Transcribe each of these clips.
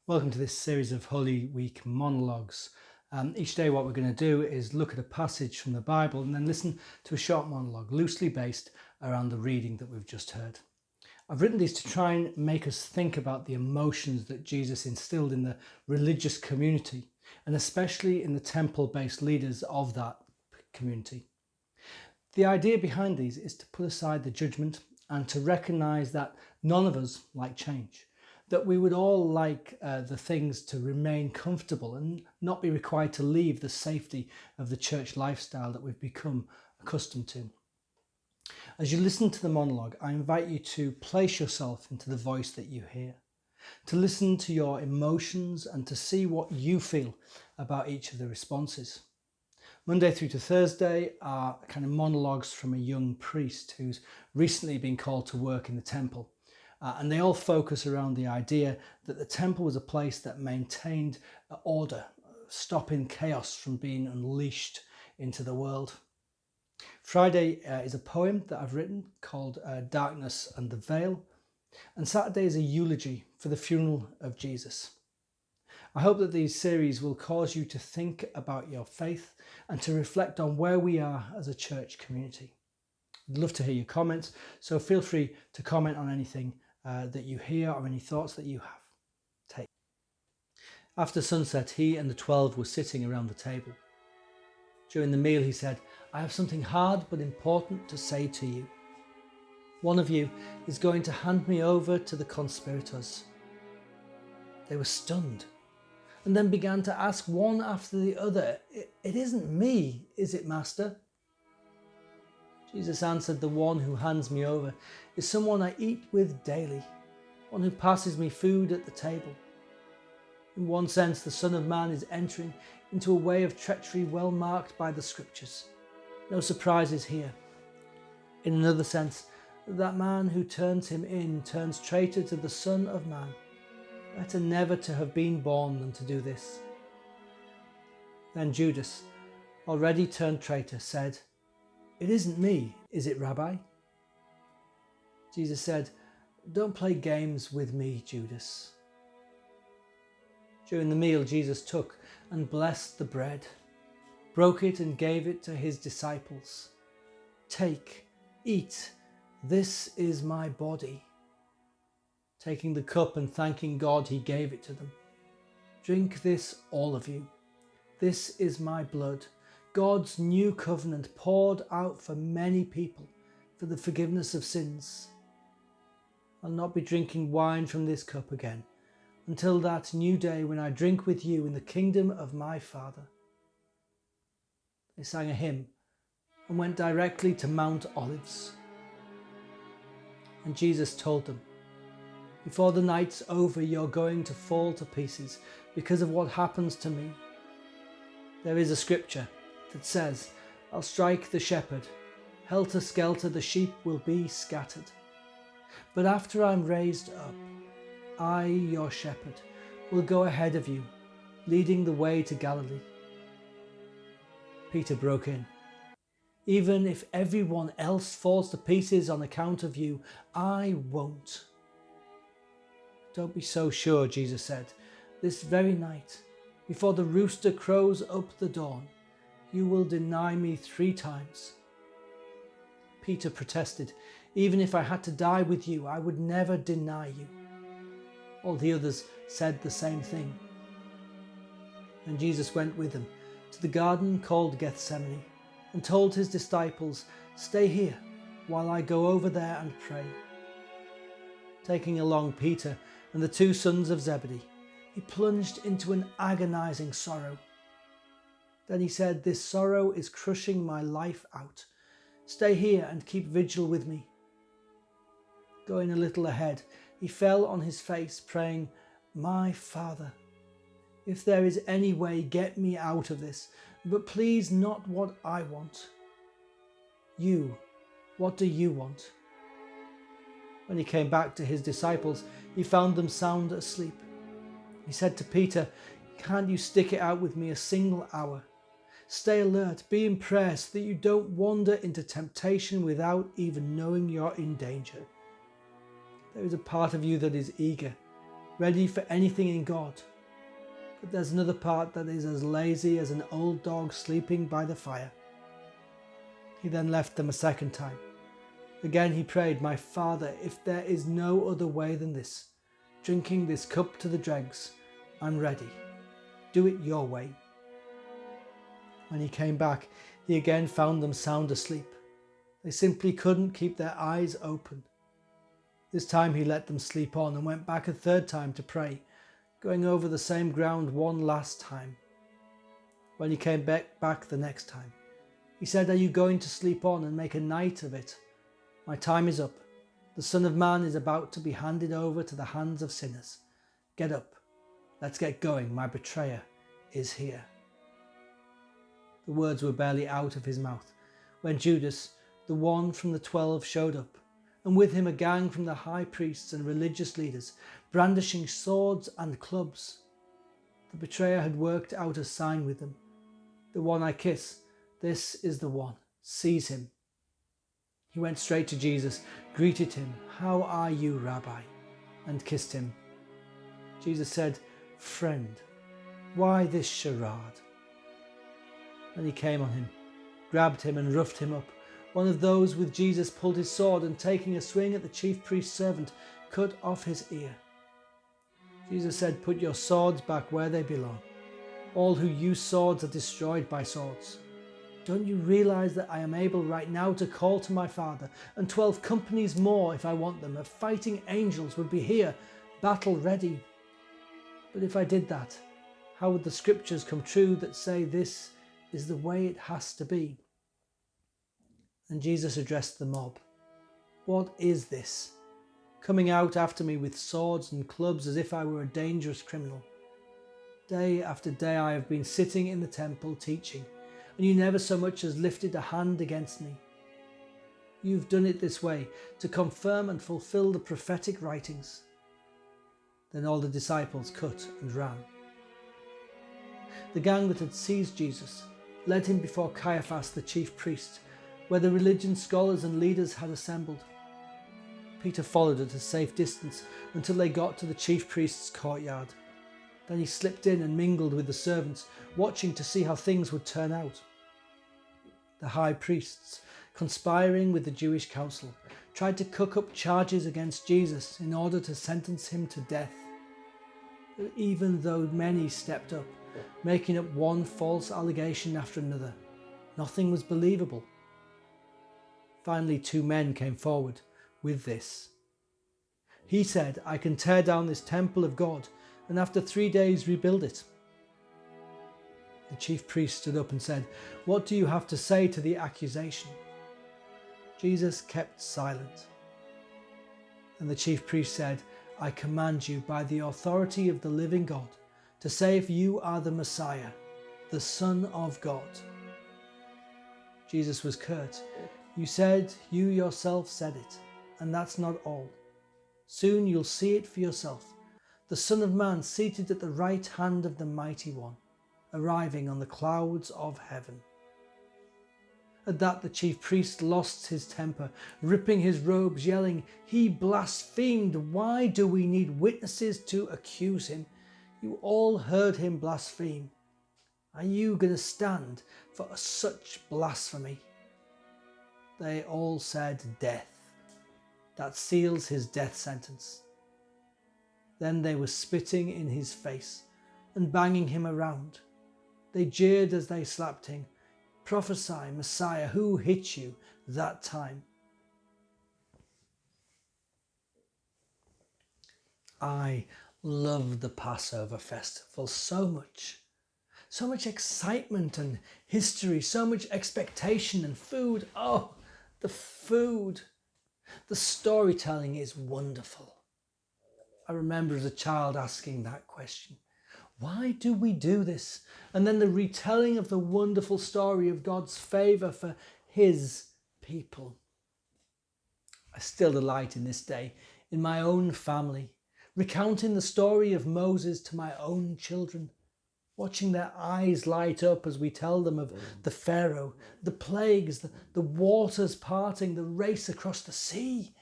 Welcome to this series of Holy Week monologues. Each day what we're going to do is look at a passage from the Bible and then listen to a short monologue loosely based around the reading that we've just heard. I've written these to try and make us think about the emotions that Jesus instilled in the religious community and especially in the temple-based leaders of that community. The idea behind these is to put aside the judgment and to recognise that none of us like change. That we would all like the things to remain comfortable and not be required to leave the safety of the church lifestyle that we've become accustomed to. As you listen to the monologue, I invite you to place yourself into the voice that you hear, to listen to your emotions and to see what you feel about each of the responses. Monday through to Thursday are kind of monologues from a young priest who's recently been called to work in the temple. And they all focus around the idea that the temple was a place that maintained order, stopping chaos from being unleashed into the world. Friday is a poem that I've written called Darkness and the Veil. And Saturday is a eulogy for the funeral of Jesus. I hope that these series will cause you to think about your faith and to reflect on where we are as a church community. I'd love to hear your comments, so feel free to comment on anything that you hear or any thoughts that you have. After sunset, he and the 12 were sitting around the table. During the meal, he said, "I have something hard but important to say to you. One of you is going to hand me over to the conspirators." They were stunned and then began to ask one after the other, "It isn't me, is it, Master?" Jesus answered, "The one who hands me over is someone I eat with daily, one who passes me food at the table. In one sense, the Son of Man is entering into a way of treachery well marked by the Scriptures. No surprises here. In another sense, that man who turns him in turns traitor to the Son of Man. Better never to have been born than to do this." Then Judas, already turned traitor, said, "It isn't me, is it, Rabbi?" Jesus said, "Don't play games with me, Judas." During the meal, Jesus took and blessed the bread, broke it and gave it to his disciples. "Take, eat, this is my body." Taking the cup and thanking God, he gave it to them. "Drink this, all of you. This is my blood, God's new covenant poured out for many people for the forgiveness of sins. I'll not be drinking wine from this cup again until that new day when I drink with you in the kingdom of my Father." They sang a hymn and went directly to Mount Olives. And Jesus told them, "Before the night's over, you're going to fall to pieces because of what happens to me. There is a scripture that says, 'I'll strike the shepherd, helter-skelter the sheep will be scattered.' But after I'm raised up, I, your shepherd, will go ahead of you, leading the way to Galilee." Peter broke in, "Even if everyone else falls to pieces on account of you, I won't." "Don't be so sure," Jesus said. "This very night, before the rooster crows up the dawn, you will deny me 3 times. Peter protested, "Even if I had to die with you, I would never deny you." All the others said the same thing. And Jesus went with them to the garden called Gethsemane and told his disciples, "Stay here while I go over there and pray." Taking along Peter and the 2 sons of Zebedee, he plunged into an agonizing sorrow. Then he said, "This sorrow is crushing my life out. Stay here and keep vigil with me." Going a little ahead, he fell on his face, praying, "My Father, if there is any way, get me out of this, but please not what I want. You, what do you want?" When he came back to his disciples, he found them sound asleep. He said to Peter, "Can't you stick it out with me a single hour? Stay alert, be in prayer so that you don't wander into temptation without even knowing you're in danger. There is a part of you that is eager, ready for anything in God. But there's another part that is as lazy as an old dog sleeping by the fire. He then left them a second time. Again he prayed, "My Father, if there is no other way than this, drinking this cup to the dregs, I'm ready. Do it your way." When he came back, he again found them sound asleep. They simply couldn't keep their eyes open. This time he let them sleep on and went back a third time to pray, going over the same ground one last time. When he came back the next time, he said, "Are you going to sleep on and make a night of it? My time is up. The Son of Man is about to be handed over to the hands of sinners. Get up. Let's get going. My betrayer is here." The words were barely out of his mouth when Judas, the one from the 12, showed up, and with him a gang from the high priests and religious leaders, brandishing swords and clubs. The betrayer had worked out a sign with them. "The one I kiss, this is the one. Seize him." He went straight to Jesus, greeted him, "How are you, Rabbi?" and kissed him. Jesus said, "Friend, why this charade?" Then he came on him, grabbed him and roughed him up. One of those with Jesus pulled his sword and, taking a swing at the chief priest's servant, cut off his ear. Jesus said, "Put your swords back where they belong. All who use swords are destroyed by swords. Don't you realize that I am able right now to call to my Father, and 12 companies more, if I want them, of fighting angels would be here, battle ready? But if I did that, how would the scriptures come true that say this is the way it has to be?" And Jesus addressed the mob. "What is this? Coming out after me with swords and clubs as if I were a dangerous criminal. Day after day I have been sitting in the temple teaching, and you never so much as lifted a hand against me. You've done it this way to confirm and fulfill the prophetic writings." Then all the disciples cut and ran. The gang that had seized Jesus led him before Caiaphas the chief priest, where the religion scholars and leaders had assembled. Peter followed at a safe distance until they got to the chief priest's courtyard. Then he slipped in and mingled with the servants, watching to see how things would turn out. The high priests, conspiring with the Jewish council, tried to cook up charges against Jesus in order to sentence him to death. But even though many stepped up, making up one false allegation after another, nothing was believable. Finally, 2 men came forward with this. He said, "I can tear down this temple of God and after 3 days rebuild it." The chief priest stood up and said, "What do you have to say to the accusation?" Jesus kept silent. And the chief priest said, "I command you by the authority of the living God to say if you are the Messiah, the Son of God." Jesus was curt. "You said, you yourself said it, and that's not all. Soon you'll see it for yourself, the Son of Man seated at the right hand of the Mighty One, arriving on the clouds of heaven." At that the chief priest lost his temper, ripping his robes, yelling, "He blasphemed! Why do we need witnesses to accuse him? You all heard him blaspheme. Are you going to stand for such blasphemy?" They all said, "Death. That seals his death sentence." Then they were spitting in his face and banging him around. They jeered as they slapped him. "Prophesy, Messiah, who hit you that time?" I love the Passover festival so much. So much excitement and history, so much expectation and food. Oh, the food. The storytelling is wonderful. I remember as a child asking that question. Why do we do this? And then the retelling of the wonderful story of God's favour for his people. I still delight in this day in my own family, recounting the story of Moses to my own children, watching their eyes light up as we tell them of the Pharaoh, the plagues, the waters parting, the race across the sea.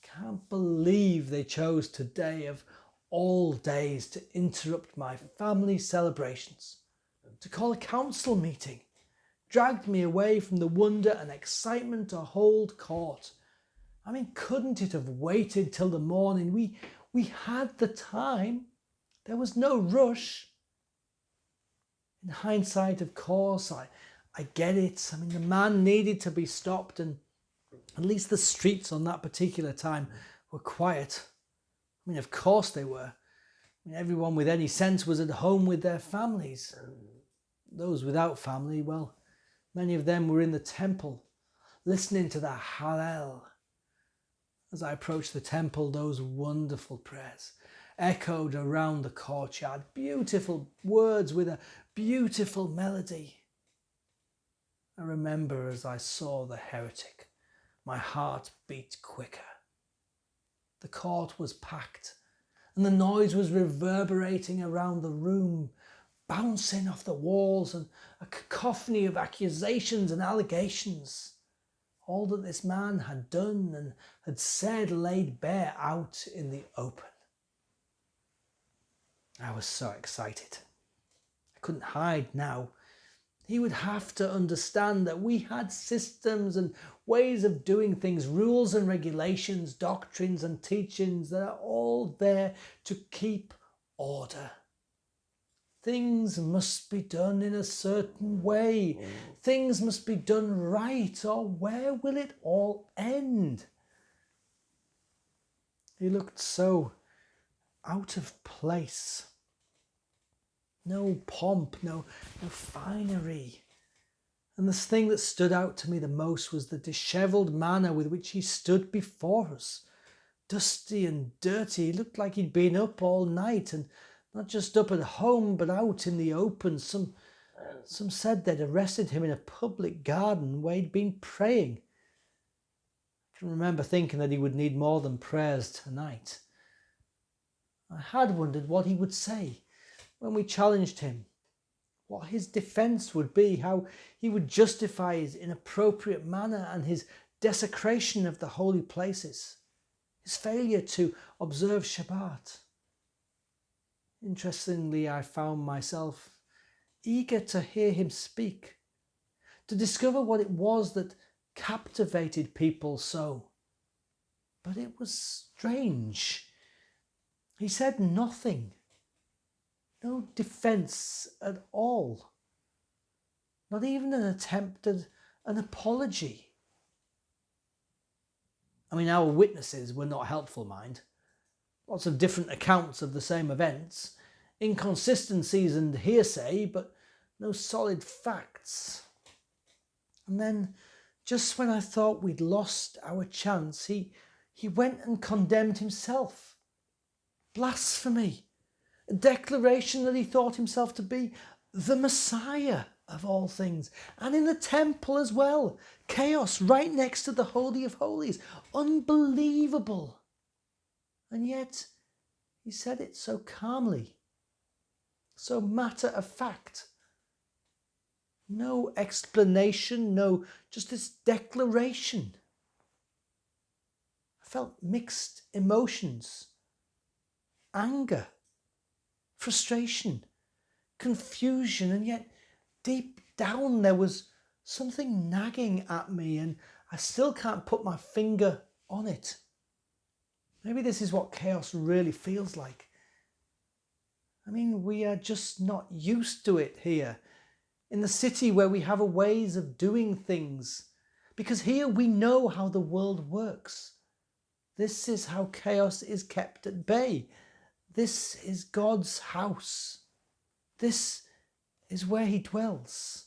I can't believe they chose today of all days to interrupt my family celebrations, to call a council meeting, dragged me away from the wonder and excitement to hold court. I mean, couldn't it have waited till the morning? We had the time. There was no rush. In hindsight, of course, I get it. I mean, the man needed to be stopped, and at least the streets on that particular time were quiet. I mean, of course they were. I mean, everyone with any sense was at home with their families. Those without family, well, many of them were in the temple, listening to the Hallel. As I approached the temple, those wonderful prayers echoed around the courtyard, beautiful words with a beautiful melody. I remember as I saw the heretic, my heart beat quicker. The court was packed, and the noise was reverberating around the room, bouncing off the walls, and a cacophony of accusations and allegations. All that this man had done and had said laid bare out in the open. I was so excited. I couldn't hide now. He would have to understand that we had systems and ways of doing things, rules and regulations, doctrines and teachings that are all there to keep order. Things must be done in a certain way. Things must be done right, or where will it all end? He looked so out of place. No pomp, no finery. And the thing that stood out to me the most was the dishevelled manner with which he stood before us. Dusty and dirty, he looked like he'd been up all night, and not just up at home, but out in the open. Some said they'd arrested him in a public garden where he'd been praying. I can remember thinking that he would need more than prayers tonight. I had wondered what he would say when we challenged him, what his defence would be, how he would justify his inappropriate manner and his desecration of the holy places, his failure to observe Shabbat. Interestingly, I found myself eager to hear him speak, to discover what it was that captivated people so. But it was strange. He said nothing, no defence at all, not even an attempt at an apology. I mean, our witnesses were not helpful, mind. Lots of different accounts of the same events, inconsistencies and hearsay, but no solid facts. And then, just when I thought we'd lost our chance, he went and condemned himself. Blasphemy, a declaration that he thought himself to be the Messiah of all things, and in the temple as well. Chaos right next to the Holy of Holies. Unbelievable. And yet, he said it so calmly, so matter of fact. No explanation, no, just this declaration. I felt mixed emotions, anger, frustration, confusion, and yet deep down there was something nagging at me, and I still can't put my finger on it. Maybe this is what chaos really feels like. I mean, we are just not used to it here in the city where we have a ways of doing things, because here we know how the world works. This is how chaos is kept at bay. This is God's house. This is where he dwells.